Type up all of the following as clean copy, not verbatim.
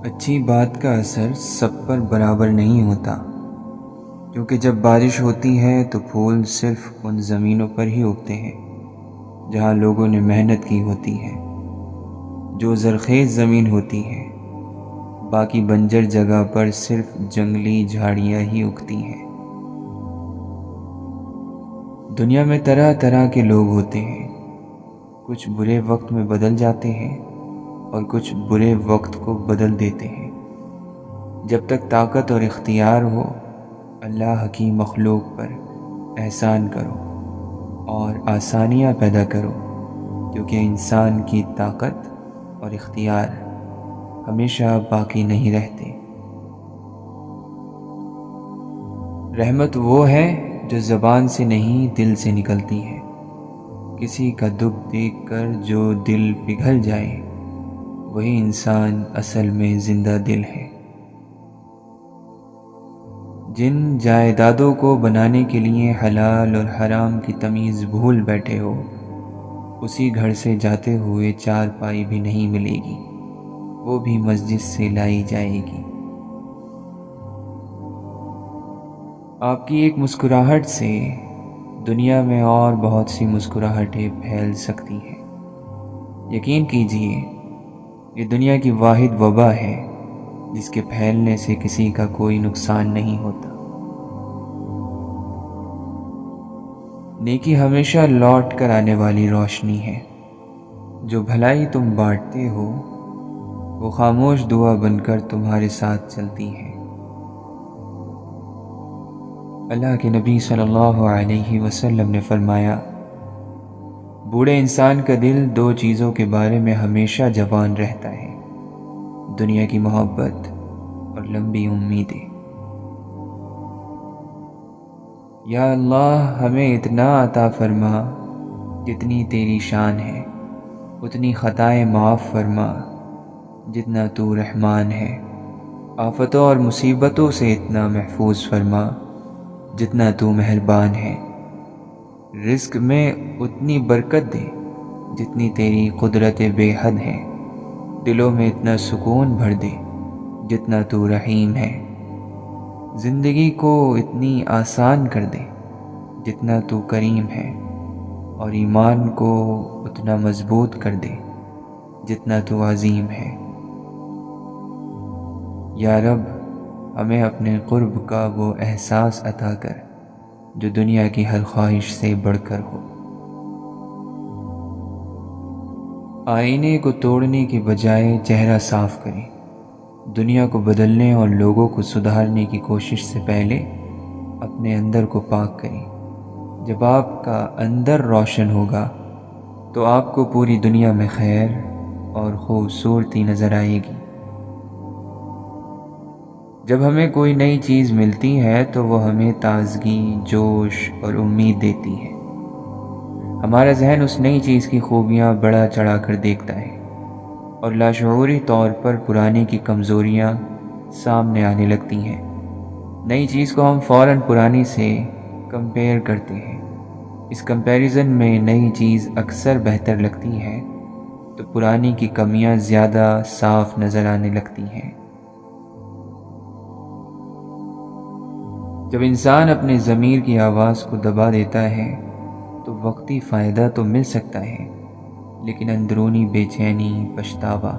اچھی بات کا اثر سب پر برابر نہیں ہوتا، کیونکہ جب بارش ہوتی ہے تو پھول صرف ان زمینوں پر ہی اگتے ہیں جہاں لوگوں نے محنت کی ہوتی ہے، جو زرخیز زمین ہوتی ہے۔ باقی بنجر جگہ پر صرف جنگلی جھاڑیاں ہی اگتی ہیں۔ دنیا میں طرح طرح کے لوگ ہوتے ہیں، کچھ برے وقت میں بدل جاتے ہیں اور کچھ برے وقت کو بدل دیتے ہیں۔ جب تک طاقت اور اختیار ہو، اللہ کی مخلوق پر احسان کرو اور آسانیاں پیدا کرو، کیونکہ انسان کی طاقت اور اختیار ہمیشہ باقی نہیں رہتے۔ رحمت وہ ہے جو زبان سے نہیں دل سے نکلتی ہے۔ کسی کا دکھ دیکھ کر جو دل پگھل جائے، وہی انسان اصل میں زندہ دل ہے۔ جن جائیدادوں کو بنانے کے لیے حلال اور حرام کی تمیز بھول بیٹھے ہو، اسی گھر سے جاتے ہوئے چار پائی بھی نہیں ملے گی، وہ بھی مسجد سے لائی جائے گی۔ آپ کی ایک مسکراہٹ سے دنیا میں اور بہت سی مسکراہٹیں پھیل سکتی ہیں۔ یقین کیجئے، یہ دنیا کی واحد وبا ہے جس کے پھیلنے سے کسی کا کوئی نقصان نہیں ہوتا۔ نیکی ہمیشہ لوٹ کر آنے والی روشنی ہے۔ جو بھلائی تم بانٹتے ہو، وہ خاموش دعا بن کر تمہارے ساتھ چلتی ہے۔ اللہ کے نبی صلی اللہ علیہ وسلم نے فرمایا، بوڑھے انسان کا دل دو چیزوں کے بارے میں ہمیشہ جوان رہتا ہے: دنیا کی محبت اور لمبی امیدیں۔ یا اللہ، ہمیں اتنا عطا فرما جتنی تیری شان ہے، اتنی خطائیں معاف فرما جتنا تو رحمان ہے، آفتوں اور مصیبتوں سے اتنا محفوظ فرما جتنا تو مہربان ہے، رزق میں اتنی برکت دے جتنی تیری قدرت بے حد ہے، دلوں میں اتنا سکون بھر دے جتنا تو رحیم ہے، زندگی کو اتنی آسان کر دے جتنا تو کریم ہے، اور ایمان کو اتنا مضبوط کر دے جتنا تو عظیم ہے۔ یا رب، ہمیں اپنے قرب کا وہ احساس عطا کر جو دنیا کی ہر خواہش سے بڑھ کر ہو۔ آئینے کو توڑنے کے بجائے چہرہ صاف کریں۔ دنیا کو بدلنے اور لوگوں کو سدھارنے کی کوشش سے پہلے اپنے اندر کو پاک کریں۔ جب آپ کا اندر روشن ہوگا تو آپ کو پوری دنیا میں خیر اور خوبصورتی نظر آئے گی۔ جب ہمیں کوئی نئی چیز ملتی ہے تو وہ ہمیں تازگی، جوش اور امید دیتی ہے۔ ہمارا ذہن اس نئی چیز کی خوبیاں بڑھا چڑھا کر دیکھتا ہے اور لاشعوری طور پر پرانے کی کمزوریاں سامنے آنے لگتی ہیں۔ نئی چیز کو ہم فوراً پرانی سے کمپیئر کرتے ہیں۔ اس کمپیریزن میں نئی چیز اکثر بہتر لگتی ہے تو پرانی کی کمیاں زیادہ صاف نظر آنے لگتی ہیں۔ جب انسان اپنے ضمیر کی آواز کو دبا دیتا ہے تو وقتی فائدہ تو مل سکتا ہے، لیکن اندرونی بے چینی، پچھتاوا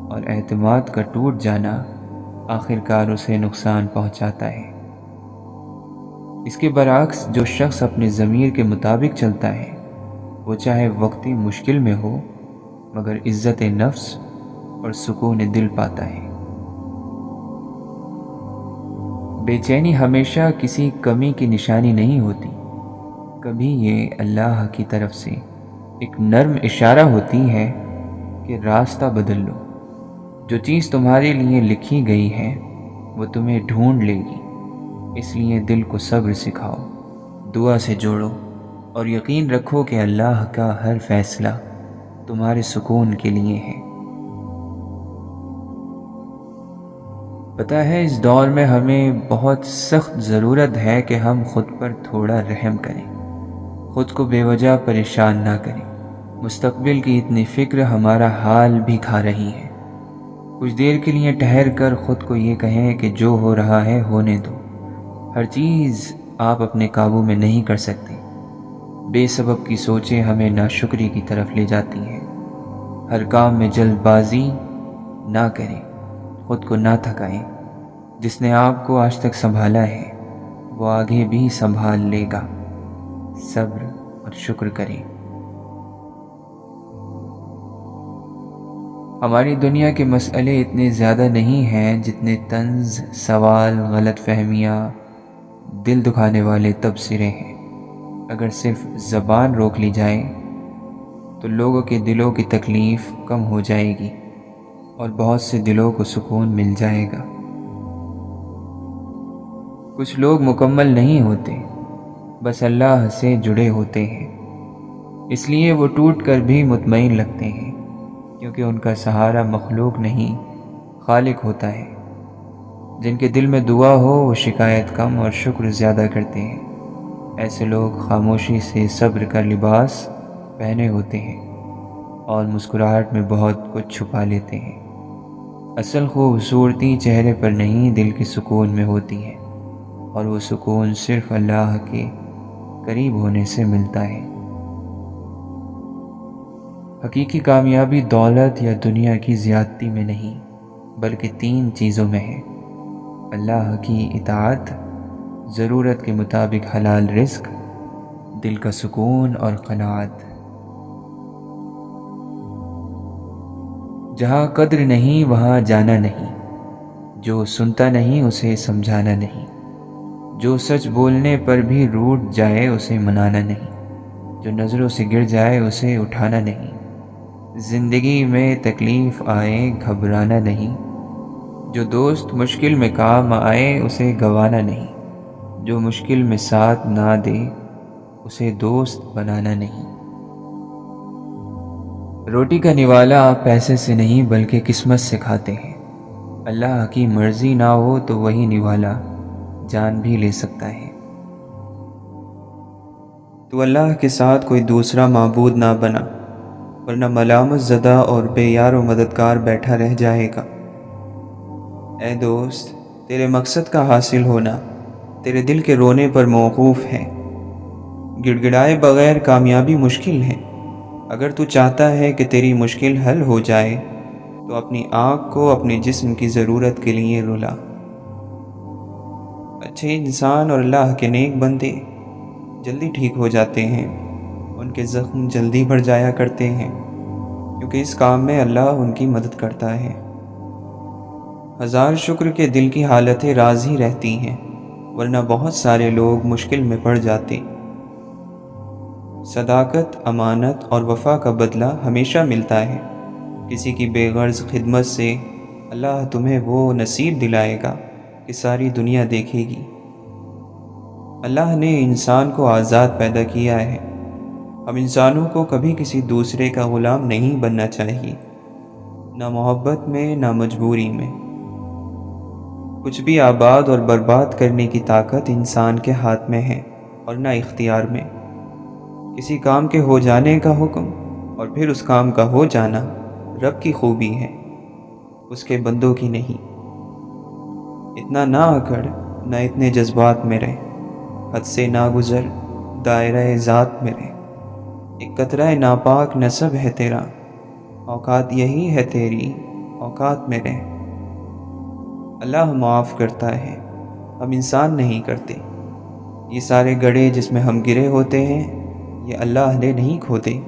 اور اعتماد کا ٹوٹ جانا آخرکار اسے نقصان پہنچاتا ہے۔ اس کے برعکس جو شخص اپنے ضمیر کے مطابق چلتا ہے، وہ چاہے وقتی مشکل میں ہو مگر عزت نفس اور سکون دل پاتا ہے۔ بے چینی ہمیشہ کسی کمی کی نشانی نہیں ہوتی، کبھی یہ اللہ کی طرف سے ایک نرم اشارہ ہوتی ہے کہ راستہ بدل لو۔ جو چیز تمہارے لیے لکھی گئی ہے وہ تمہیں ڈھونڈ لے گی، اس لیے دل کو صبر سکھاؤ، دعا سے جوڑو اور یقین رکھو کہ اللہ کا ہر فیصلہ تمہارے سکون کے لیے ہے۔ پتہ ہے، اس دور میں ہمیں بہت سخت ضرورت ہے کہ ہم خود پر تھوڑا رحم کریں، خود کو بے وجہ پریشان نہ کریں۔ مستقبل کی اتنی فکر ہمارا حال بھی کھا رہی ہے۔ کچھ دیر کے لیے ٹھہر کر خود کو یہ کہیں کہ جو ہو رہا ہے ہونے دو۔ ہر چیز آپ اپنے قابو میں نہیں کر سکتے۔ بے سبب کی سوچیں ہمیں ناشکری کی طرف لے جاتی ہیں۔ ہر کام میں جلد بازی نہ کریں، خود کو نہ تھکائیں۔ جس نے آپ کو آج تک سنبھالا ہے وہ آگے بھی سنبھال لے گا۔ صبر اور شکر کریں۔ ہماری دنیا کے مسئلے اتنے زیادہ نہیں ہیں جتنے طنز، سوال، غلط فہمیاں، دل دکھانے والے تبصرے ہیں۔ اگر صرف زبان روک لی جائے تو لوگوں کے دلوں کی تکلیف کم ہو جائے گی اور بہت سے دلوں کو سکون مل جائے گا۔ کچھ لوگ مکمل نہیں ہوتے، بس اللہ سے جڑے ہوتے ہیں، اس لیے وہ ٹوٹ کر بھی مطمئن لگتے ہیں، کیونکہ ان کا سہارا مخلوق نہیں خالق ہوتا ہے۔ جن کے دل میں دعا ہو وہ شکایت کم اور شکر زیادہ کرتے ہیں۔ ایسے لوگ خاموشی سے صبر کا لباس پہنے ہوتے ہیں اور مسکراہٹ میں بہت کچھ چھپا لیتے ہیں۔ اصل خوبصورتی چہرے پر نہیں دل کے سکون میں ہوتی ہے، اور وہ سکون صرف اللہ کے قریب ہونے سے ملتا ہے۔ حقیقی کامیابی دولت یا دنیا کی زیادتی میں نہیں، بلکہ 3 چیزوں میں ہے: اللہ کی اطاعت، ضرورت کے مطابق حلال رزق، دل کا سکون اور قناعت۔ جہاں قدر نہیں وہاں جانا نہیں، جو سنتا نہیں اسے سمجھانا نہیں، جو سچ بولنے پر بھی روٹھ جائے اسے منانا نہیں، جو نظروں سے گر جائے اسے اٹھانا نہیں، زندگی میں تکلیف آئے گھبرانا نہیں، جو دوست مشکل میں کام آئے اسے گنوانا نہیں، جو مشکل میں ساتھ نہ دے اسے دوست بنانا نہیں۔ روٹی کا نوالا آپ پیسے سے نہیں بلکہ قسمت سے کھاتے ہیں۔ اللہ کی مرضی نہ ہو تو وہی نوالا جان بھی لے سکتا ہے۔ تو اللہ کے ساتھ کوئی دوسرا معبود نہ بنا، ورنہ ملامت زدہ اور بے یار و مددگار بیٹھا رہ جائے گا۔ اے دوست، تیرے مقصد کا حاصل ہونا تیرے دل کے رونے پر موقوف ہے۔ گڑ گڑائے بغیر کامیابی مشکل ہے۔ اگر تو چاہتا ہے کہ تیری مشکل حل ہو جائے تو اپنی آنکھ کو اپنے جسم کی ضرورت کے لیے رلا۔ اچھے انسان اور اللہ کے نیک بندے جلدی ٹھیک ہو جاتے ہیں، ان کے زخم جلدی بڑھ جایا کرتے ہیں، کیونکہ اس کام میں اللہ ان کی مدد کرتا ہے۔ 1000 شکر کے دل کی حالتیں راز ہی رہتی ہیں، ورنہ بہت سارے لوگ مشکل میں پڑ جاتے۔ صداقت، امانت اور وفا کا بدلہ ہمیشہ ملتا ہے۔ کسی کی بے غرض خدمت سے اللہ تمہیں وہ نصیب دلائے گا کہ ساری دنیا دیکھے گی۔ اللہ نے انسان کو آزاد پیدا کیا ہے۔ ہم انسانوں کو کبھی کسی دوسرے کا غلام نہیں بننا چاہیے، نہ محبت میں نہ مجبوری میں۔ کچھ بھی آباد اور برباد کرنے کی طاقت انسان کے ہاتھ میں ہے اور نہ اختیار میں۔ کسی کام کے ہو جانے کا حکم اور پھر اس کام کا ہو جانا رب کی خوبی ہے، اس کے بندوں کی نہیں۔ اتنا نہ اکڑ، نہ اتنے جذبات میں رہ، حد سے نہ گزر، دائرہ ذات میں رہ۔ ایک قطرہ ناپاک نسب ہے تیرا، اوقات یہی ہے تیری، اوقات میں رہ۔ اللہ معاف کرتا ہے، ہم انسان نہیں کرتے۔ یہ سارے گڑھے جس میں ہم گرے ہوتے ہیں یہ اللہ نے نہیں کھودے،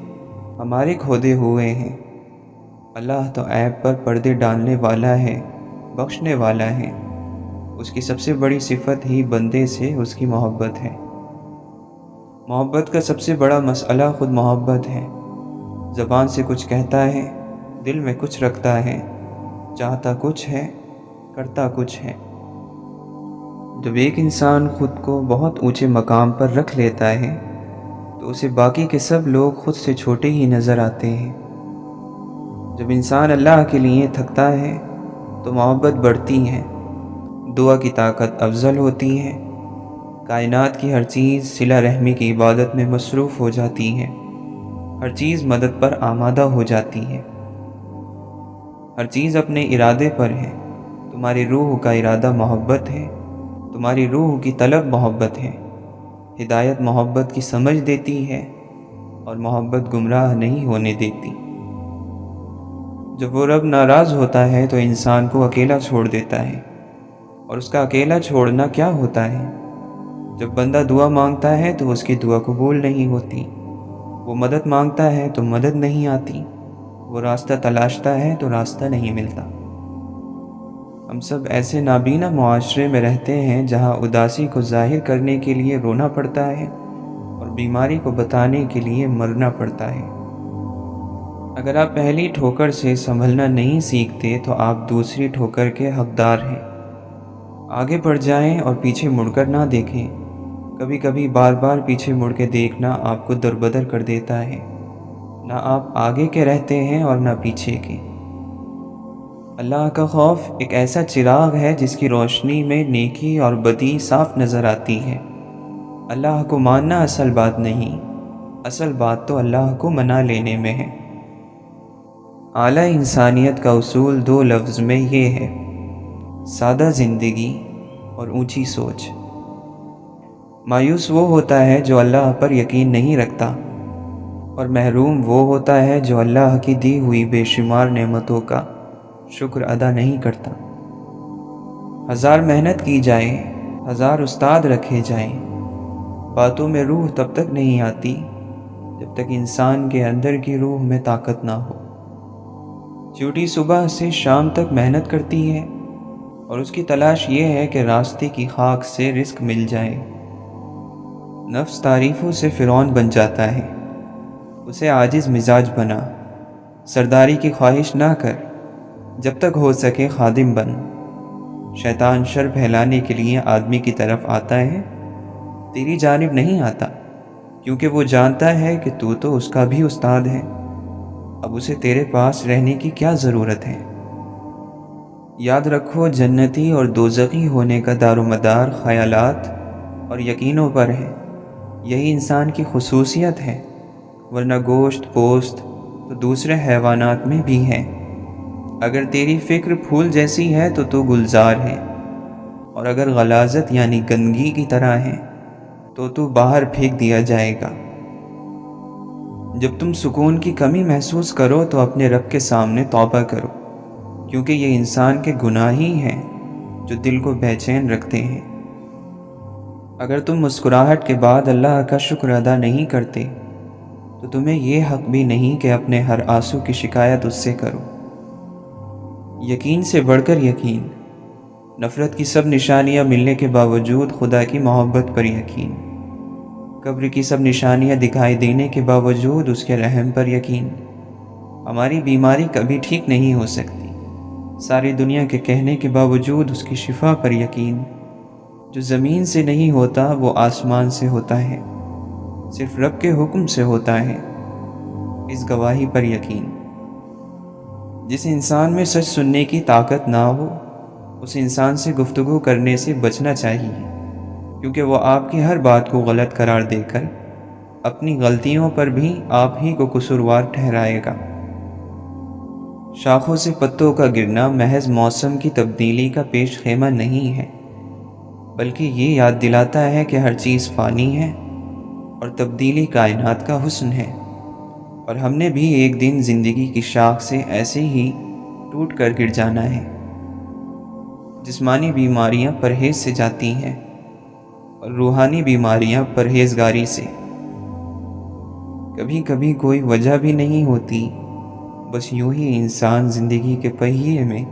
ہمارے کھودے ہوئے ہیں۔ اللہ تو عیب پر پردے ڈالنے والا ہے، بخشنے والا ہے۔ اس کی سب سے بڑی صفت ہی بندے سے اس کی محبت ہے۔ محبت کا سب سے بڑا مسئلہ خود محبت ہے۔ زبان سے کچھ کہتا ہے، دل میں کچھ رکھتا ہے، چاہتا کچھ ہے، کرتا کچھ ہے۔ جب ایک انسان خود کو بہت اونچے مقام پر رکھ لیتا ہے تو اسے باقی کے سب لوگ خود سے چھوٹے ہی نظر آتے ہیں۔ جب انسان اللہ کے لیے تھکتا ہے تو محبت بڑھتی ہے، دعا کی طاقت افضل ہوتی ہے، کائنات کی ہر چیز صلہ رحمی کی عبادت میں مصروف ہو جاتی ہے، ہر چیز مدد پر آمادہ ہو جاتی ہے۔ ہر چیز اپنے ارادے پر ہے۔ تمہاری روح کا ارادہ محبت ہے، تمہاری روح کی طلب محبت ہے۔ ہدایت محبت کی سمجھ دیتی ہے اور محبت گمراہ نہیں ہونے دیتی۔ جب وہ رب ناراض ہوتا ہے تو انسان کو اکیلا چھوڑ دیتا ہے، اور اس کا اکیلا چھوڑنا کیا ہوتا ہے؟ جب بندہ دعا مانگتا ہے تو اس کی دعا قبول نہیں ہوتی، وہ مدد مانگتا ہے تو مدد نہیں آتی، وہ راستہ تلاشتا ہے تو راستہ نہیں ملتا۔ ہم سب ایسے نابینا معاشرے میں رہتے ہیں جہاں اداسی کو ظاہر کرنے کے لیے رونا پڑتا ہے اور بیماری کو بتانے کے لیے مرنا پڑتا ہے۔ اگر آپ پہلی ٹھوکر سے سنبھلنا نہیں سیکھتے تو آپ دوسری ٹھوکر کے حقدار ہیں۔ آگے بڑھ جائیں اور پیچھے مڑ کر نہ دیکھیں۔ کبھی کبھی بار بار پیچھے مڑ کے دیکھنا آپ کو دربدر کر دیتا ہے۔ نہ آپ آگے کے رہتے ہیں اور نہ پیچھے کے۔ اللہ کا خوف ایک ایسا چراغ ہے جس کی روشنی میں نیکی اور بدی صاف نظر آتی ہے۔ اللہ کو ماننا اصل بات نہیں، اصل بات تو اللہ کو منا لینے میں ہے۔ اعلیٰ انسانیت کا اصول دو لفظ میں یہ ہے: سادہ زندگی اور اونچی سوچ۔ مایوس وہ ہوتا ہے جو اللہ پر یقین نہیں رکھتا، اور محروم وہ ہوتا ہے جو اللہ کی دی ہوئی بے شمار نعمتوں کا شکر ادا نہیں کرتا۔ ہزار محنت کی جائے، ہزار استاد رکھے جائیں، باتوں میں روح تب تک نہیں آتی جب تک انسان کے اندر کی روح میں طاقت نہ ہو۔ چیونٹی صبح سے شام تک محنت کرتی ہے اور اس کی تلاش یہ ہے کہ راستے کی خاک سے رزق مل جائے۔ نفس تعریفوں سے فرعون بن جاتا ہے، اسے عاجز مزاج بنا۔ سرداری کی خواہش نہ کر، جب تک ہو سکے خادم بن۔ شیطان شر پھیلانے کے لیے آدمی کی طرف آتا ہے، تیری جانب نہیں آتا، کیونکہ وہ جانتا ہے کہ تو اس کا بھی استاد ہے۔ اب اسے تیرے پاس رہنے کی کیا ضرورت ہے؟ یاد رکھو، جنتی اور دوزخی ہونے کا دار و مدار خیالات اور یقینوں پر ہے۔ یہی انسان کی خصوصیت ہے، ورنہ گوشت پوست تو دوسرے حیوانات میں بھی ہے۔ اگر تیری فکر پھول جیسی ہے تو گلزار ہے، اور اگر غلاظت یعنی گندگی کی طرح ہے تو باہر پھینک دیا جائے گا۔ جب تم سکون کی کمی محسوس کرو تو اپنے رب کے سامنے توبہ کرو، کیونکہ یہ انسان کے گناہ ہی ہیں جو دل کو بے چین رکھتے ہیں۔ اگر تم مسکراہٹ کے بعد اللہ کا شکر ادا نہیں کرتے تو تمہیں یہ حق بھی نہیں کہ اپنے ہر آنسو کی شکایت اس سے کرو۔ یقین سے بڑھ کر یقین، نفرت کی سب نشانیاں ملنے کے باوجود خدا کی محبت پر یقین، قبر کی سب نشانیاں دکھائی دینے کے باوجود اس کے رحم پر یقین۔ ہماری بیماری کبھی ٹھیک نہیں ہو سکتی، ساری دنیا کے کہنے کے باوجود اس کی شفا پر یقین۔ جو زمین سے نہیں ہوتا وہ آسمان سے ہوتا ہے، صرف رب کے حکم سے ہوتا ہے، اس گواہی پر یقین۔ جس انسان میں سچ سننے کی طاقت نہ ہو، اس انسان سے گفتگو کرنے سے بچنا چاہیے، کیونکہ وہ آپ کی ہر بات کو غلط قرار دے کر اپنی غلطیوں پر بھی آپ ہی کو قصوروار ٹھہرائے گا۔ شاخوں سے پتوں کا گرنا محض موسم کی تبدیلی کا پیش خیمہ نہیں ہے، بلکہ یہ یاد دلاتا ہے کہ ہر چیز فانی ہے اور تبدیلی کائنات کا حسن ہے، اور ہم نے بھی ایک دن زندگی کی شاخ سے ایسے ہی ٹوٹ کر گر جانا ہے۔ جسمانی بیماریاں پرہیز سے جاتی ہیں اور روحانی بیماریاں پرہیزگاری سے۔ کبھی کبھی کوئی وجہ بھی نہیں ہوتی، بس یوں ہی انسان زندگی کے پہیے میں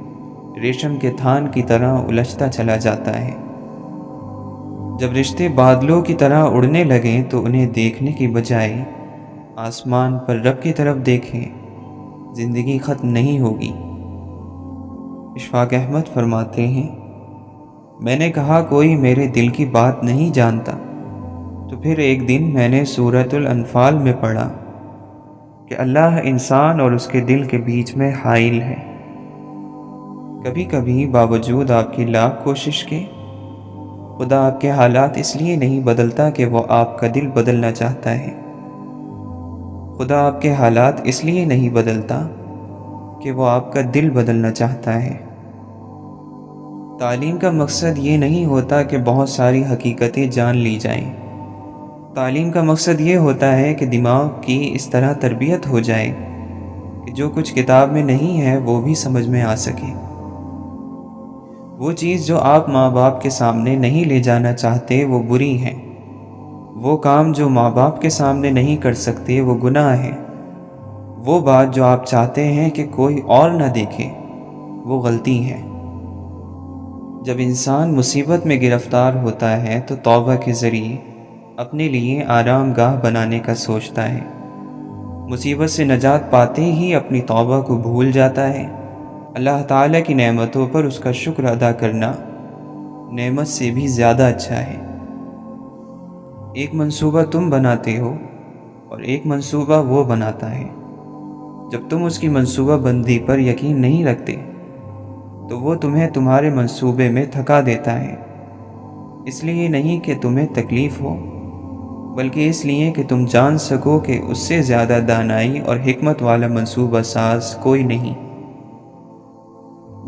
ریشم کے تھان کی طرح الجھتا چلا جاتا ہے۔ جب رشتے بادلوں کی طرح اڑنے لگیں تو انہیں دیکھنے کی بجائے آسمان پر رب کی طرف دیکھیں، زندگی ختم نہیں ہوگی۔ اشفاق احمد فرماتے ہیں، میں نے کہا کوئی میرے دل کی بات نہیں جانتا، تو پھر ایک دن میں نے سورۃ الانفال میں پڑھا کہ اللہ انسان اور اس کے دل کے بیچ میں حائل ہے۔ کبھی کبھی باوجود آپ کی لاکھ کوشش کے، خدا آپ کے حالات اس لیے نہیں بدلتا کہ وہ آپ کا دل بدلنا چاہتا ہے۔ خدا آپ کے حالات اس لیے نہیں بدلتا کہ وہ آپ کا دل بدلنا چاہتا ہے۔ تعلیم کا مقصد یہ نہیں ہوتا کہ بہت ساری حقیقتیں جان لی جائیں۔ تعلیم کا مقصد یہ ہوتا ہے کہ دماغ کی اس طرح تربیت ہو جائے کہ جو کچھ کتاب میں نہیں ہے وہ بھی سمجھ میں آ سکے۔ وہ چیز جو آپ ماں باپ کے سامنے نہیں لے جانا چاہتے وہ بری ہے۔ وہ کام جو ماں باپ کے سامنے نہیں کر سکتے وہ گناہ ہے۔ وہ بات جو آپ چاہتے ہیں کہ کوئی اور نہ دیکھے وہ غلطی ہے۔ جب انسان مصیبت میں گرفتار ہوتا ہے تو توبہ کے ذریعے اپنے لیے آرام گاہ بنانے کا سوچتا ہے۔ مصیبت سے نجات پاتے ہی اپنی توبہ کو بھول جاتا ہے۔ اللہ تعالیٰ کی نعمتوں پر اس کا شکر ادا کرنا نعمت سے بھی زیادہ اچھا ہے۔ ایک منصوبہ تم بناتے ہو اور ایک منصوبہ وہ بناتا ہے۔ جب تم اس کی منصوبہ بندی پر یقین نہیں رکھتے تو وہ تمہیں تمہارے منصوبے میں تھکا دیتا ہے، اس لیے نہیں کہ تمہیں تکلیف ہو بلکہ اس لیے کہ تم جان سکو کہ اس سے زیادہ دانائی اور حکمت والا منصوبہ ساز کوئی نہیں۔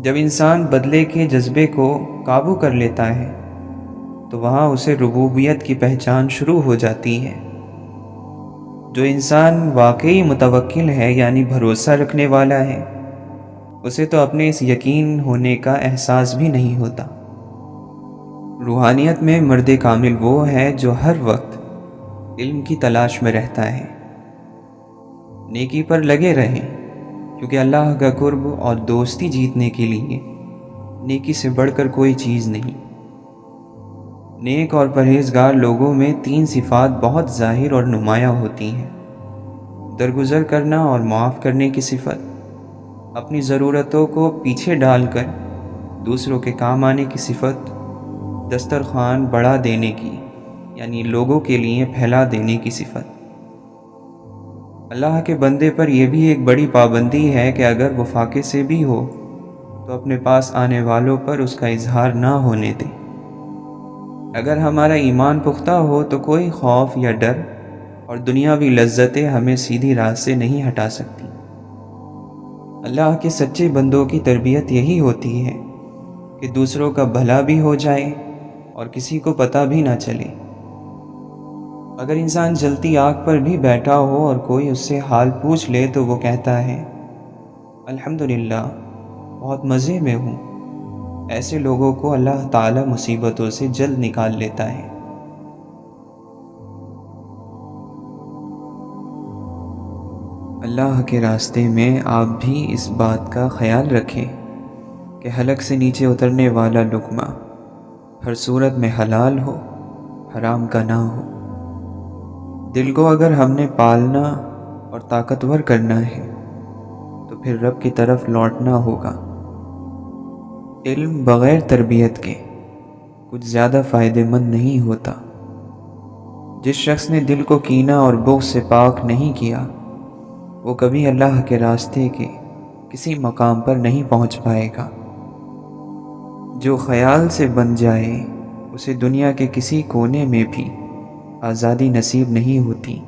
جب انسان بدلے کے جذبے کو قابو کر لیتا ہے تو وہاں اسے ربوبیت کی پہچان شروع ہو جاتی ہے۔ جو انسان واقعی متوکل ہے یعنی بھروسہ رکھنے والا ہے، اسے تو اپنے اس یقین ہونے کا احساس بھی نہیں ہوتا۔ روحانیت میں مرد کامل وہ ہے جو ہر وقت علم کی تلاش میں رہتا ہے۔ نیکی پر لگے رہیں، کیونکہ اللہ کا قرب اور دوستی جیتنے کے لیے نیکی سے بڑھ کر کوئی چیز نہیں۔ نیک اور پرہیزگار لوگوں میں 3 صفات بہت ظاہر اور نمایاں ہوتی ہیں: درگزر کرنا اور معاف کرنے کی صفت، اپنی ضرورتوں کو پیچھے ڈال کر دوسروں کے کام آنے کی صفت، دسترخوان بڑھا دینے کی یعنی لوگوں کے لیے پھیلا دینے کی صفت۔ اللہ کے بندے پر یہ بھی ایک بڑی پابندی ہے کہ اگر وہ فاقے سے بھی ہو تو اپنے پاس آنے والوں پر اس کا اظہار نہ ہونے دے۔ اگر ہمارا ایمان پختہ ہو تو کوئی خوف یا ڈر اور دنیاوی لذتیں ہمیں سیدھی راہ سے نہیں ہٹا سکتی۔ اللہ کے سچے بندوں کی تربیت یہی ہوتی ہے کہ دوسروں کا بھلا بھی ہو جائے اور کسی کو پتہ بھی نہ چلے۔ اگر انسان جلتی آگ پر بھی بیٹھا ہو اور کوئی اس سے حال پوچھ لے تو وہ کہتا ہے الحمدللہ، بہت مزے میں ہوں۔ ایسے لوگوں کو اللہ تعالی مصیبتوں سے جلد نکال لیتا ہے۔ اللہ کے راستے میں آپ بھی اس بات کا خیال رکھیں کہ حلق سے نیچے اترنے والا لقمہ ہر صورت میں حلال ہو، حرام کا نہ ہو۔ دل کو اگر ہم نے پالنا اور طاقتور کرنا ہے تو پھر رب کی طرف لوٹنا ہوگا۔ علم بغیر تربیت کے کچھ زیادہ فائدہ مند نہیں ہوتا۔ جس شخص نے دل کو کینہ اور بغض سے پاک نہیں کیا وہ کبھی اللہ کے راستے کے کسی مقام پر نہیں پہنچ پائے گا۔ جو خیال سے بن جائے اسے دنیا کے کسی کونے میں بھی آزادی نصیب نہیں ہوتی۔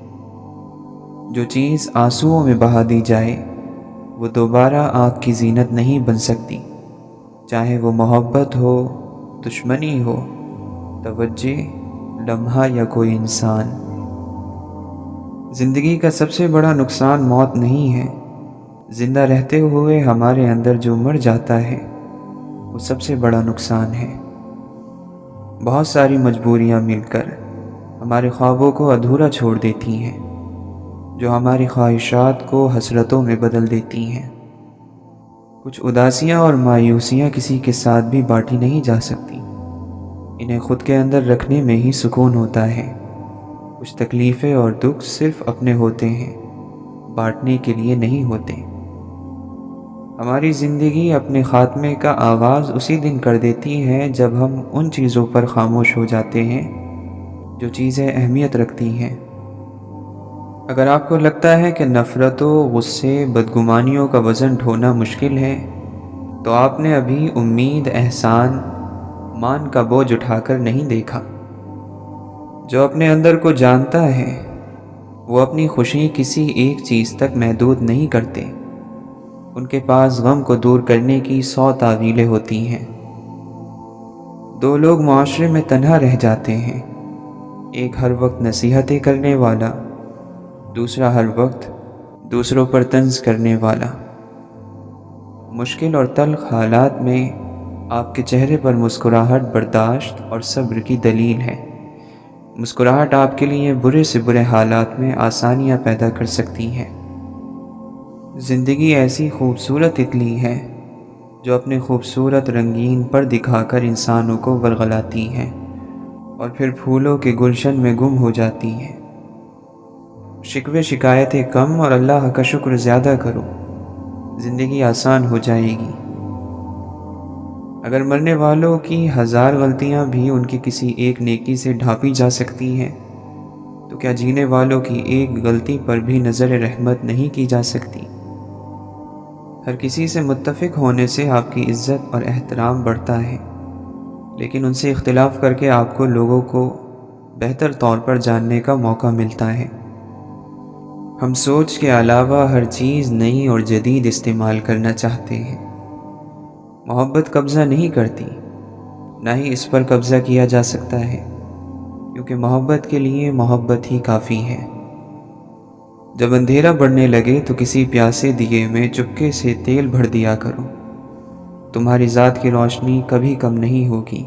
جو چیز آنسوؤں میں بہا دی جائے وہ دوبارہ آنکھ کی زینت نہیں بن سکتی، چاہے وہ محبت ہو، دشمنی ہو، توجہ، لمحہ یا کوئی انسان۔ زندگی کا سب سے بڑا نقصان موت نہیں ہے، زندہ رہتے ہوئے ہمارے اندر جو مر جاتا ہے وہ سب سے بڑا نقصان ہے۔ بہت ساری مجبوریاں مل کر ہمارے خوابوں کو ادھورا چھوڑ دیتی ہیں، جو ہماری خواہشات کو حسرتوں میں بدل دیتی ہیں۔ کچھ اداسیاں اور مایوسیاں کسی کے ساتھ بھی بانٹی نہیں جا سکتی، انہیں خود کے اندر رکھنے میں ہی سکون ہوتا ہے۔ کچھ تکلیفیں اور دکھ صرف اپنے ہوتے ہیں، بانٹنے کے لیے نہیں ہوتے۔ ہماری زندگی اپنے خاتمے کا آغاز اسی دن کر دیتی ہے جب ہم ان چیزوں پر خاموش ہو جاتے ہیں جو چیزیں اہمیت رکھتی ہیں۔ اگر آپ کو لگتا ہے کہ نفرتوں، غصے، بدگمانیوں کا وزن ڈھونا مشکل ہے تو آپ نے ابھی امید، احسان، مان کا بوجھ اٹھا کر نہیں دیکھا۔ جو اپنے اندر کو جانتا ہے وہ اپنی خوشی کسی ایک چیز تک محدود نہیں کرتے، ان کے پاس غم کو دور کرنے کی 100 تعویلیں ہوتی ہیں۔ دو لوگ معاشرے میں تنہا رہ جاتے ہیں، ایک ہر وقت نصیحتیں کرنے والا، دوسرا ہر وقت دوسروں پر طنز کرنے والا۔ مشکل اور تلخ حالات میں آپ کے چہرے پر مسکراہٹ برداشت اور صبر کی دلیل ہے۔ مسکراہٹ آپ کے لیے برے سے برے حالات میں آسانیاں پیدا کر سکتی ہے۔ زندگی ایسی خوبصورت تتلی ہے جو اپنے خوبصورت رنگین پر دکھا کر انسانوں کو ورغلاتی ہے اور پھر پھولوں کے گلشن میں گم ہو جاتی ہے۔ شکوے شکایتیں کم اور اللہ کا شکر زیادہ کرو، زندگی آسان ہو جائے گی۔ اگر مرنے والوں کی 1000 غلطیاں بھی ان کی کسی ایک نیکی سے ڈھانپی جا سکتی ہیں تو کیا جینے والوں کی ایک غلطی پر بھی نظر رحمت نہیں کی جا سکتی؟ ہر کسی سے متفق ہونے سے آپ کی عزت اور احترام بڑھتا ہے، لیکن ان سے اختلاف کر کے آپ کو لوگوں کو بہتر طور پر جاننے کا موقع ملتا ہے۔ ہم سوچ کے علاوہ ہر چیز نئی اور جدید استعمال کرنا چاہتے ہیں۔ محبت قبضہ نہیں کرتی، نہ ہی اس پر قبضہ کیا جا سکتا ہے، کیونکہ محبت کے لیے محبت ہی کافی ہے۔ جب اندھیرا بڑھنے لگے تو کسی پیاسے دیے میں چپکے سے تیل بھر دیا کرو، تمہاری ذات کی روشنی کبھی کم نہیں ہوگی۔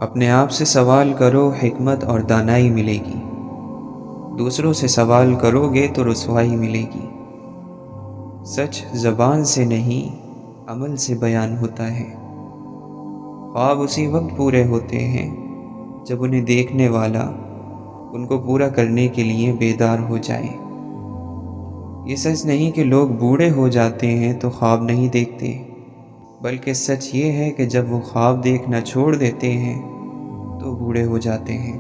اپنے آپ سے سوال کرو، حکمت اور دانائی ملے گی۔ دوسروں سے سوال کرو گے تو رسوائی ملے گی۔ سچ زبان سے نہیں، عمل سے بیان ہوتا ہے۔ خواب اسی وقت پورے ہوتے ہیں جب انہیں دیکھنے والا ان کو پورا کرنے کے لیے بیدار ہو جائے۔ یہ سچ نہیں کہ لوگ بوڑھے ہو جاتے ہیں تو خواب نہیں دیکھتے، بلکہ سچ یہ ہے کہ جب وہ خواب دیکھنا چھوڑ دیتے ہیں تو بوڑھے ہو جاتے ہیں۔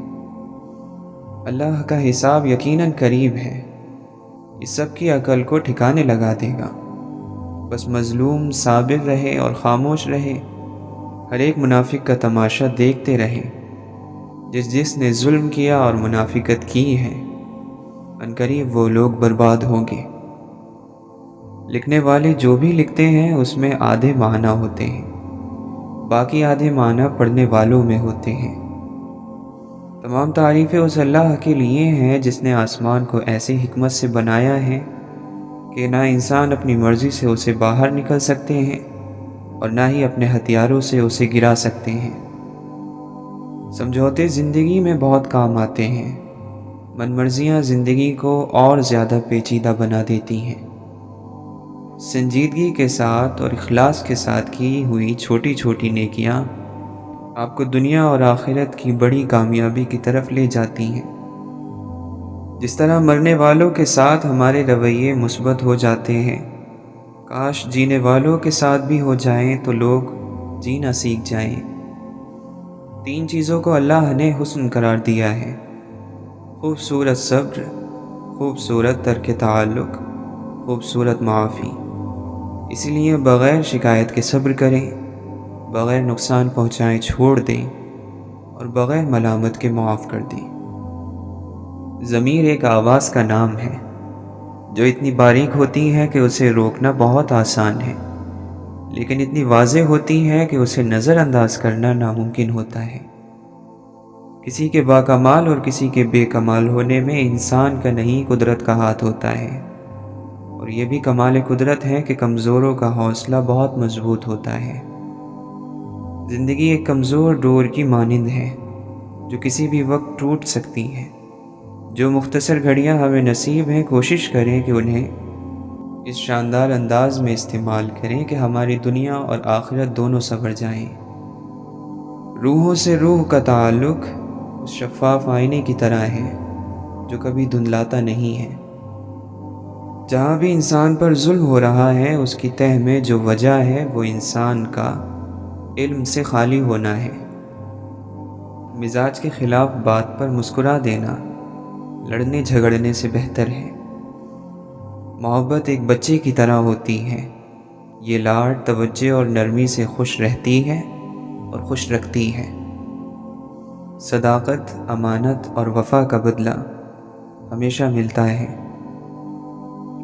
اللہ کا حساب یقیناً قریب ہے، اس سب کی عقل کو ٹھکانے لگا دے گا۔ بس مظلوم صابر رہے اور خاموش رہے، ہر ایک منافق کا تماشا دیکھتے رہے۔ جس نے ظلم کیا اور منافقت کی ہے، عنقریب وہ لوگ برباد ہوں گے۔ لکھنے والے جو بھی لکھتے ہیں اس میں آدھے معنی ہوتے ہیں، باقی آدھے معنی پڑھنے والوں میں ہوتے ہیں۔ تمام تعریفیں اس اللہ کے لیے ہیں جس نے آسمان کو ایسی حکمت سے بنایا ہے کہ نہ انسان اپنی مرضی سے اسے باہر نکل سکتے ہیں اور نہ ہی اپنے ہتھیاروں سے اسے گرا سکتے ہیں۔ سمجھوتے زندگی میں بہت کام آتے ہیں، من مرضیاں زندگی کو اور زیادہ پیچیدہ بنا دیتی ہیں۔ سنجیدگی کے ساتھ اور اخلاص کے ساتھ کی ہوئی چھوٹی چھوٹی نیکیاں آپ کو دنیا اور آخرت کی بڑی کامیابی کی طرف لے جاتی ہیں۔ جس طرح مرنے والوں کے ساتھ ہمارے رویے مثبت ہو جاتے ہیں، کاش جینے والوں کے ساتھ بھی ہو جائیں تو لوگ جینا سیکھ جائیں۔ 3 چیزوں کو اللہ نے حسن قرار دیا ہے: خوبصورت صبر، خوبصورت ترک تعلق، خوبصورت معافی۔ اسی لیے بغیر شکایت کے صبر کریں، بغیر نقصان پہنچائے چھوڑ دیں اور بغیر ملامت کے معاف کر دیں۔ ضمیر ایک آواز کا نام ہے جو اتنی باریک ہوتی ہے کہ اسے روکنا بہت آسان ہے، لیکن اتنی واضح ہوتی ہے کہ اسے نظر انداز کرنا ناممکن ہوتا ہے۔ کسی کے باکمال اور کسی کے بے کمال ہونے میں انسان کا نہیں قدرت کا ہاتھ ہوتا ہے، اور یہ بھی کمال قدرت ہے کہ کمزوروں کا حوصلہ بہت مضبوط ہوتا ہے۔ زندگی ایک کمزور ڈور کی مانند ہے جو کسی بھی وقت ٹوٹ سکتی ہے۔ جو مختصر گھڑیاں ہمیں نصیب ہیں، کوشش کریں کہ انہیں اس شاندار انداز میں استعمال کریں کہ ہماری دنیا اور آخرت دونوں سنور جائیں۔ روحوں سے روح کا تعلق اس شفاف آئینے کی طرح ہے جو کبھی دھندلاتا نہیں ہے۔ جہاں بھی انسان پر ظلم ہو رہا ہے، اس کی تہ میں جو وجہ ہے وہ انسان کا علم سے خالی ہونا ہے۔ مزاج کے خلاف بات پر مسکرا دینا لڑنے جھگڑنے سے بہتر ہے۔ محبت ایک بچے کی طرح ہوتی ہے، یہ لاڈ، توجہ اور نرمی سے خوش رہتی ہے اور خوش رکھتی ہے۔ صداقت، امانت اور وفا کا بدلہ ہمیشہ ملتا ہے۔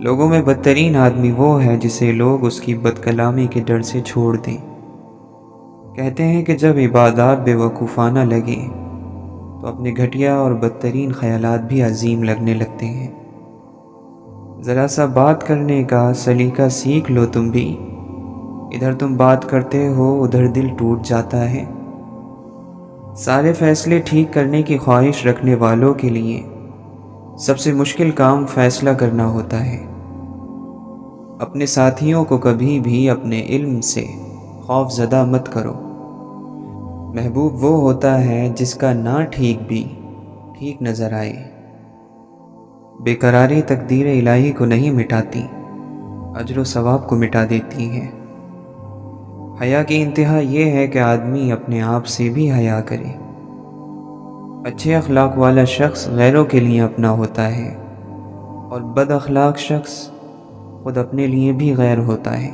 لوگوں میں بدترین آدمی وہ ہے جسے لوگ اس کی بد کلامی کے ڈر سے چھوڑ دیں۔ کہتے ہیں کہ جب عبادات بے وقوفانہ لگے تو اپنے گھٹیا اور بدترین خیالات بھی عظیم لگنے لگتے ہیں۔ ذرا سا بات کرنے کا سلیقہ سیکھ لو تم بھی، ادھر تم بات کرتے ہو ادھر دل ٹوٹ جاتا ہے۔ سارے فیصلے ٹھیک کرنے کی خواہش رکھنے والوں کے لیے سب سے مشکل کام فیصلہ کرنا ہوتا ہے۔ اپنے ساتھیوں کو کبھی بھی اپنے علم سے خوف زدہ مت کرو۔ محبوب وہ ہوتا ہے جس کا نہ ٹھیک بھی ٹھیک نظر آئے۔ بے قراری تقدیر الہی کو نہیں مٹاتی، اجر و ثواب کو مٹا دیتی ہے۔ حیا کی انتہا یہ ہے کہ آدمی اپنے آپ سے بھی حیا کرے۔ اچھے اخلاق والا شخص غیروں کے لیے اپنا ہوتا ہے اور بد اخلاق شخص خود اپنے لیے بھی غیر ہوتا ہے۔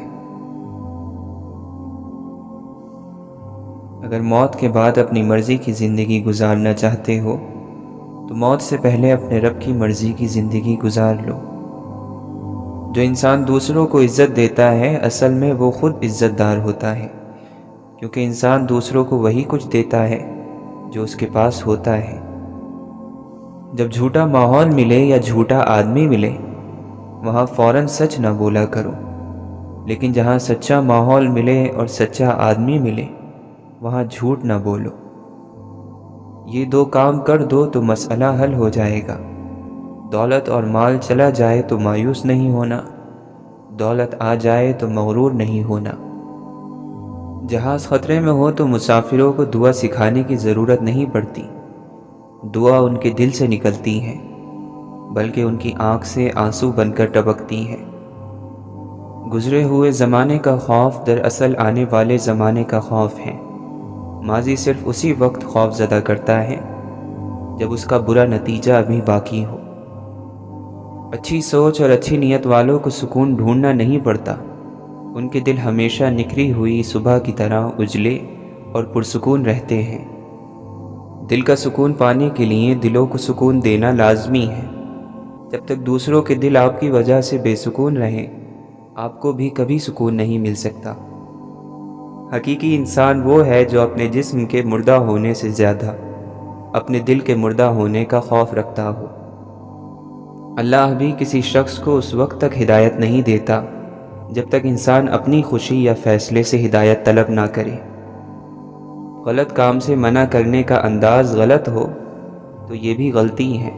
اگر موت کے بعد اپنی مرضی کی زندگی گزارنا چاہتے ہو تو موت سے پہلے اپنے رب کی مرضی کی زندگی گزار لو۔ جو انسان دوسروں کو عزت دیتا ہے اصل میں وہ خود عزت دار ہوتا ہے، کیونکہ انسان دوسروں کو وہی کچھ دیتا ہے جو اس کے پاس ہوتا ہے۔ جب جھوٹا ماحول ملے یا جھوٹا آدمی ملے وہاں فوراً سچ نہ بولا کرو، لیکن جہاں سچا ماحول ملے اور سچا آدمی ملے وہاں جھوٹ نہ بولو۔ یہ دو کام کر دو تو مسئلہ حل ہو جائے گا۔ دولت اور مال چلا جائے تو مایوس نہیں ہونا، دولت آ جائے تو مغرور نہیں ہونا۔ جہاز خطرے میں ہو تو مسافروں کو دعا سکھانے کی ضرورت نہیں پڑتی، دعا ان کے دل سے نکلتی ہے، بلکہ ان کی آنکھ سے آنسو بن کر ٹپکتی ہے۔ گزرے ہوئے زمانے کا خوف دراصل آنے والے زمانے کا خوف ہے۔ ماضی صرف اسی وقت خوف زدہ کرتا ہے جب اس کا برا نتیجہ ابھی باقی ہو۔ اچھی سوچ اور اچھی نیت والوں کو سکون ڈھونڈنا نہیں پڑتا، ان کے دل ہمیشہ نکھری ہوئی صبح کی طرح اجلے اور پرسکون رہتے ہیں۔ دل کا سکون پانے کے لیے دلوں کو سکون دینا لازمی ہے۔ جب تک دوسروں کے دل آپ کی وجہ سے بے سکون رہیں آپ کو بھی کبھی سکون نہیں مل سکتا۔ حقیقی انسان وہ ہے جو اپنے جسم کے مردہ ہونے سے زیادہ اپنے دل کے مردہ ہونے کا خوف رکھتا ہو۔ اللہ بھی کسی شخص کو اس وقت تک ہدایت نہیں دیتا جب تک انسان اپنی خوشی یا فیصلے سے ہدایت طلب نہ کرے۔ غلط کام سے منع کرنے کا انداز غلط ہو تو یہ بھی غلطی ہے۔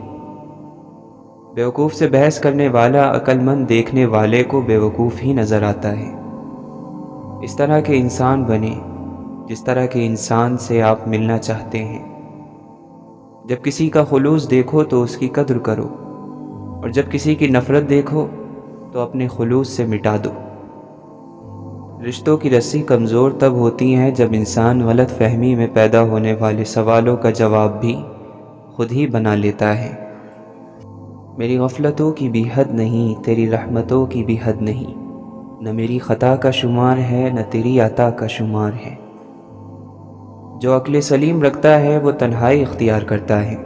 بیوقوف سے بحث کرنے والا عقل مند دیکھنے والے کو بیوقوف ہی نظر آتا ہے۔ اس طرح کے انسان بنے جس طرح کے انسان سے آپ ملنا چاہتے ہیں۔ جب کسی کا خلوص دیکھو تو اس کی قدر کرو، اور جب کسی کی نفرت دیکھو تو اپنے خلوص سے مٹا دو۔ رشتوں کی رسی کمزور تب ہوتی ہیں جب انسان غلط فہمی میں پیدا ہونے والے سوالوں کا جواب بھی خود ہی بنا لیتا ہے۔ میری غفلتوں کی بھی حد نہیں، تیری رحمتوں کی بھی حد نہیں، نہ میری خطا کا شمار ہے نہ تیری عطا کا شمار ہے۔ جو عقل سلیم رکھتا ہے وہ تنہائی اختیار کرتا ہے،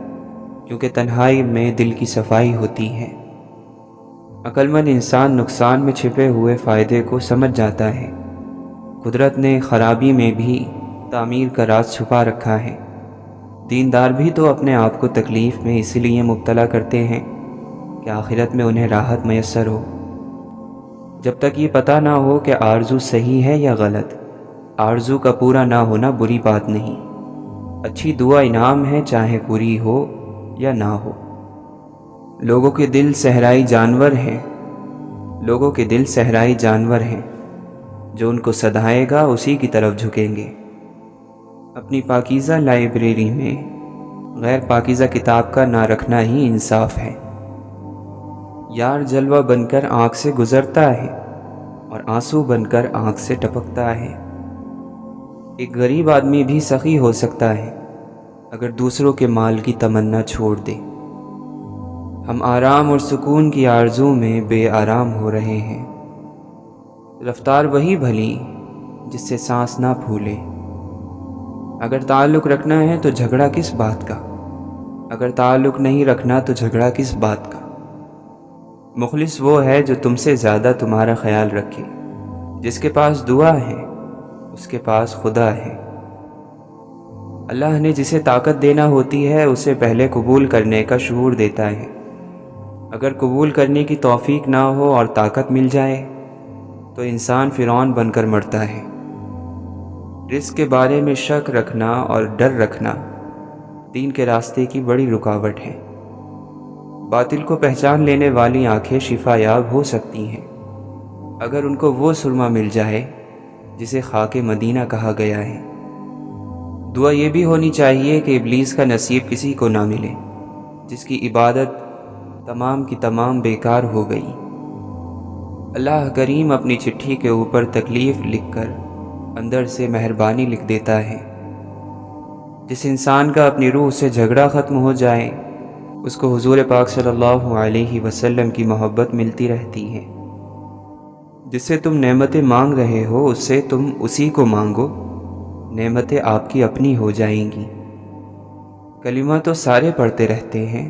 کیونکہ تنہائی میں دل کی صفائی ہوتی ہے۔ عقل مند انسان نقصان میں چھپے ہوئے فائدے کو سمجھ جاتا ہے۔ قدرت نے خرابی میں بھی تعمیر کا راز چھپا رکھا ہے۔ دیندار بھی تو اپنے آپ کو تکلیف میں اس لیے مبتلا کرتے ہیں کہ آخرت میں انہیں راحت میسر ہو۔ جب تک یہ پتہ نہ ہو کہ آرزو صحیح ہے یا غلط، آرزو کا پورا نہ ہونا بری بات نہیں۔ اچھی دعا انعام ہے چاہے پوری ہو یا نہ ہو۔ لوگوں کے دل صحرائی جانور ہیں، لوگوں کے دل صحرائی جانور ہیں، جو ان کو سدھائے گا اسی کی طرف جھکیں گے۔ اپنی پاکیزہ لائبریری میں غیر پاکیزہ کتاب کا نہ رکھنا ہی انصاف ہے۔ یار جلوہ بن کر آنکھ سے گزرتا ہے اور آنسو بن کر آنکھ سے ٹپکتا ہے۔ ایک غریب آدمی بھی سخی ہو سکتا ہے اگر دوسروں کے مال کی تمنا چھوڑ دے۔ ہم آرام اور سکون کی آرزو میں بے آرام ہو رہے ہیں۔ رفتار وہی بھلی جس سے سانس نہ پھولے۔ اگر تعلق رکھنا ہے تو جھگڑا کس بات کا، اگر تعلق نہیں رکھنا تو جھگڑا کس بات کا۔ مخلص وہ ہے جو تم سے زیادہ تمہارا خیال رکھے۔ جس کے پاس دعا ہے اس کے پاس خدا ہے۔ اللہ نے جسے طاقت دینا ہوتی ہے اسے پہلے قبول کرنے کا شعور دیتا ہے۔ اگر قبول کرنے کی توفیق نہ ہو اور طاقت مل جائے تو انسان فرعون بن کر مرتا ہے۔ رزق کے بارے میں شک رکھنا اور ڈر رکھنا دین کے راستے کی بڑی رکاوٹ ہے۔ باطل کو پہچان لینے والی آنکھیں شفا یاب ہو سکتی ہیں اگر ان کو وہ سرما مل جائے جسے خاک مدینہ کہا گیا ہے۔ دعا یہ بھی ہونی چاہیے کہ ابلیس کا نصیب کسی کو نہ ملے جس کی عبادت تمام کی تمام بیکار ہو گئی۔ اللہ کریم اپنی چٹھی کے اوپر تکلیف لکھ کر اندر سے مہربانی لکھ دیتا ہے۔ جس انسان کا اپنی روح سے جھگڑا ختم ہو جائے اس کو حضور پاک صلی اللہ علیہ وسلم کی محبت ملتی رہتی ہے۔ جس سے تم نعمتیں مانگ رہے ہو اس سے تم اسی کو مانگو، نعمتیں آپ کی اپنی ہو جائیں گی۔ کلمہ تو سارے پڑھتے رہتے ہیں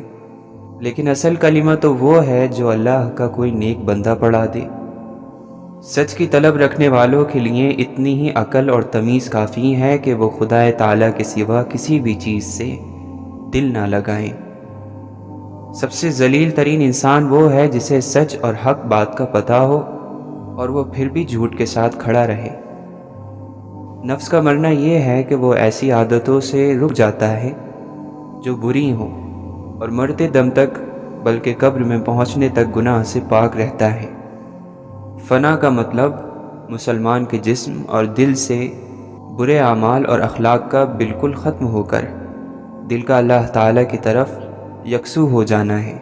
لیکن اصل کلمہ تو وہ ہے جو اللہ کا کوئی نیک بندہ پڑھا دے۔ سچ کی طلب رکھنے والوں کے لیے اتنی ہی عقل اور تمیز کافی ہے کہ وہ خدا تعالیٰ کے سوا کسی بھی چیز سے دل نہ لگائیں۔ سب سے ذلیل ترین انسان وہ ہے جسے سچ اور حق بات کا پتہ ہو اور وہ پھر بھی جھوٹ کے ساتھ کھڑا رہے۔ نفس کا مرنا یہ ہے کہ وہ ایسی عادتوں سے رک جاتا ہے جو بری ہوں اور مرتے دم تک بلکہ قبر میں پہنچنے تک گناہ سے پاک رہتا ہے۔ فنا کا مطلب مسلمان کے جسم اور دل سے برے اعمال اور اخلاق کا بالکل ختم ہو کر دل کا اللہ تعالیٰ کی طرف یکسو ہو جانا ہے۔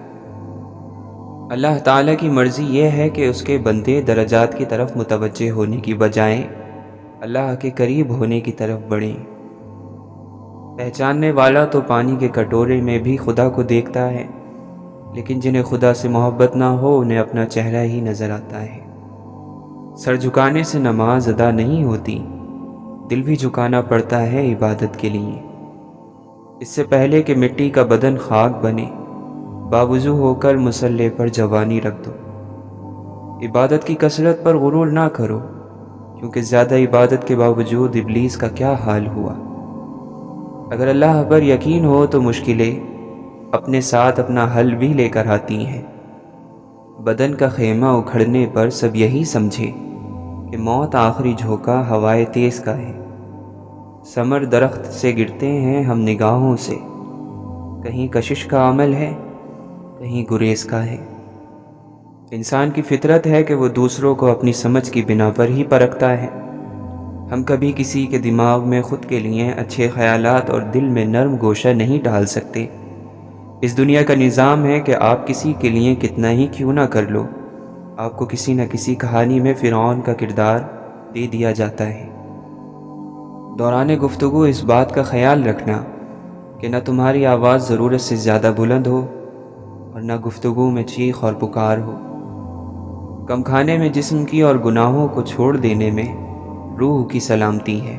اللہ تعالیٰ کی مرضی یہ ہے کہ اس کے بندے درجات کی طرف متوجہ ہونے کی بجائے اللہ کے قریب ہونے کی طرف بڑھیں۔ پہچاننے والا تو پانی کے کٹورے میں بھی خدا کو دیکھتا ہے، لیکن جنہیں خدا سے محبت نہ ہو انہیں اپنا چہرہ ہی نظر آتا ہے۔ سر جھکانے سے نماز ادا نہیں ہوتی، دل بھی جھکانا پڑتا ہے عبادت کے لیے۔ اس سے پہلے کہ مٹی کا بدن خاک بنے باوضو ہو کر مصلی پر جوانی رکھ دو۔ عبادت کی کثرت پر غرور نہ کرو، کیونکہ زیادہ عبادت کے باوجود ابلیس کا کیا حال ہوا۔ اگر اللہ پر یقین ہو تو مشکلیں اپنے ساتھ اپنا حل بھی لے کر آتی ہیں۔ بدن کا خیمہ اکھڑنے پر سب یہی سمجھے کہ موت آخری جھونکا ہوائے تیز کا ہے۔ ثمر درخت سے گرتے ہیں ہم نگاہوں سے، کہیں کشش کا عمل ہے کہیں گریز کا ہے۔ انسان کی فطرت ہے کہ وہ دوسروں کو اپنی سمجھ کی بنا پر ہی پرکھتا ہے۔ ہم کبھی کسی کے دماغ میں خود کے لیے اچھے خیالات اور دل میں نرم گوشہ نہیں ڈال سکتے۔ اس دنیا کا نظام ہے کہ آپ کسی کے لیے کتنا ہی کیوں نہ کر لو، آپ کو کسی نہ کسی کہانی میں فرعون کا کردار دے دیا جاتا ہے۔ دوران گفتگو اس بات کا خیال رکھنا کہ نہ تمہاری آواز ضرورت سے زیادہ بلند ہو اور نہ گفتگو میں چیخ اور پکار ہو۔ کم کھانے میں جسم کی اور گناہوں کو چھوڑ دینے میں روح کی سلامتی ہے۔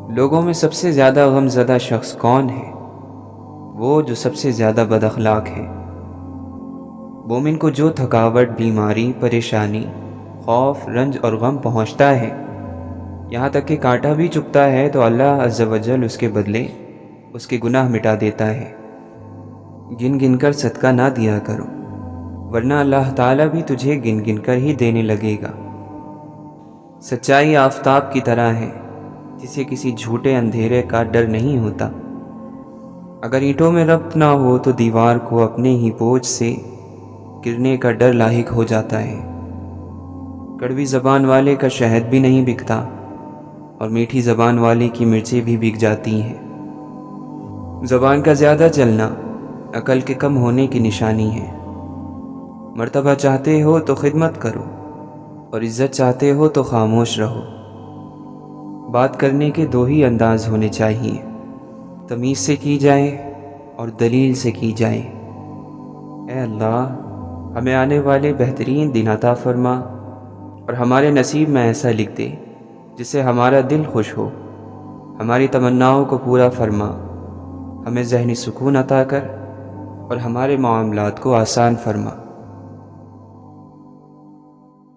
لوگوں میں سب سے زیادہ غم زدہ شخص کون ہے؟ وہ جو سب سے زیادہ بد اخلاق ہے۔ مومن کو جو تھکاوٹ، بیماری، پریشانی، خوف، رنج اور غم پہنچتا ہے، یہاں تک کہ کانٹا بھی چبھتا ہے، تو اللہ عز و جل اس کے بدلے اس کے گناہ مٹا دیتا ہے۔ گن گن کر صدقہ نہ دیا کرو، ورنہ اللہ تعالیٰ بھی تجھے گن گن کر ہی دینے لگے گا۔ سچائی آفتاب کی طرح ہے جسے کسی جھوٹے اندھیرے کا ڈر نہیں ہوتا۔ اگر اینٹوں میں ربط نہ ہو تو دیوار کو اپنے ہی بوجھ سے گرنے کا ڈر لاحق ہو جاتا ہے۔ کڑوی زبان والے کا شہد بھی نہیں بکتا اور میٹھی زبان والے کی مرچیں بھی بک جاتی ہیں۔ زبان کا زیادہ چلنا عقل کے کم ہونے کی نشانی ہے۔ مرتبہ چاہتے ہو تو خدمت کرو اور عزت چاہتے ہو تو خاموش رہو۔ بات کرنے کے دو ہی انداز ہونے چاہیے، تمیز سے کی جائے اور دلیل سے کی جائے۔ اے اللہ، ہمیں آنے والے بہترین دن عطا فرما اور ہمارے نصیب میں ایسا لکھ دے جس سے ہمارا دل خوش ہو۔ ہماری تمناؤں کو پورا فرما، ہمیں ذہنی سکون عطا کر اور ہمارے معاملات کو آسان فرما۔